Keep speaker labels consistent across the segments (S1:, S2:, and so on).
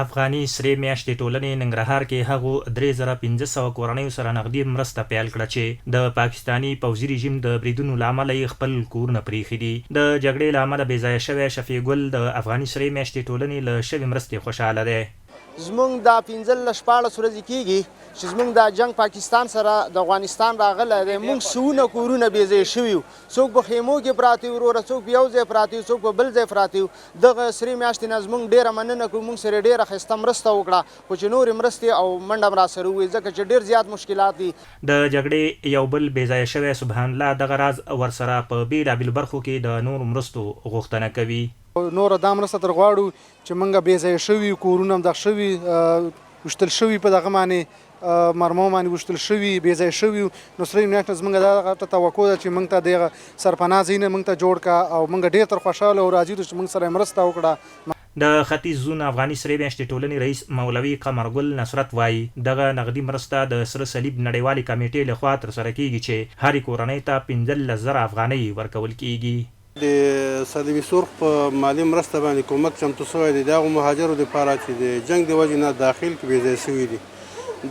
S1: افغاني سرې میاشتې ټولنې ننګرهار کې هغو 3500 کورنیو سره نغدي مرسته پیل کړه چې د پاکستاني پوځي رژیم د بریدونو له امله یې خپل کورونه پریښي دي. د جګړې له امله بې ځایه شوی شفیع ګل د افغاني سرې میاشتې ټولنې له شوې مرستې خوشحاله دی.
S2: زمونږ دا 15-14 ورځې کېږي چې زمونږ دا جنگ پاکستان سره د افغانستان راغلی دی. مونږ سونه کورونه بې ځایه شوي وو، څوک په خیمو کې پراته وي وروره، څوک په یو ځای پراته وي، څوک په بل ځای پراته وي. دغه سرې میاشتې نه زمونږ ډېره مننه کوو، مونږ سره ډېره ښایسته مرسته وکړه، خو چې نورې مرستې او منډه هم راسره ووایي ځکه چې ډېر زیات مشکلات دي. د
S1: جګړې یو بل بې ځایه شوی سبحان الله دغه راز ورسره په بېلابېلو برخو کې د نورو مرستو غوښتنه کوي.
S3: نور دا مرسته تر غواړو چې موږ بې ځایه شوي کورونه هم دغه شوي وشتل شوي په دغه باندې مرمو باندې وشتل شوي بې ځایه شوي نو سرې میاشت زموږ دغه توقع ده چې موږ ته دغه سرپناه ځایونه موږ ته جوړ کړه او موږ ډېر تر خوشحاله او راضي یو چې موږ سره مرسته وکړه.
S1: د ختیځ زون افغاني سرې میاشتې ټولنې رئیس مولوي قمرګل نصرت وایي دغه نغدي مرسته د سره صلیب نړیوالې کمیټې لخوا ترسره کیږي چې هرې کورنۍ ته 15,000 افغانۍ ورکول کیږي.
S4: د صلیبي سرخ په مالي مرسته باندې کومک چمتو شوی دی د هغو مهاجرو دپاره چې د جنګ د وجې نه داخل کې بې ځای شوي دي.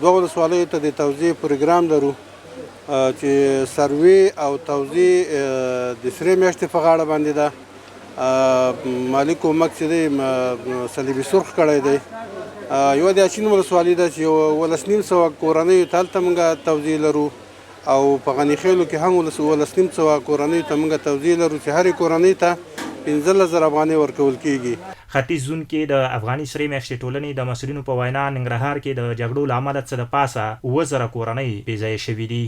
S4: دوه ولسوالیو ته د توزیع پروګرام لرو چې سروې او توزیع د سرې میاشتې په غاړه باندې ده. مالي کومک چې دی صلیبي سرخ کړی دی. یوه د اچين ولسوالي ده چې 1,900 کورنیو ته هلته موږ توزیع لرو او په غني خېلو کې هم 1,900 کورنیو ته موږ توزیع لرو چې هرې کورنۍ ته 15,000 افغانۍ ورکول کیږي.
S1: ختیځ زون کې د افغاني سرې میاشتې ټولنې د مسؤلینو په وینا ننګرهار کې د جګړو له امله څه د پاسه 7,000 کورنۍ بې ځایه شوي دي.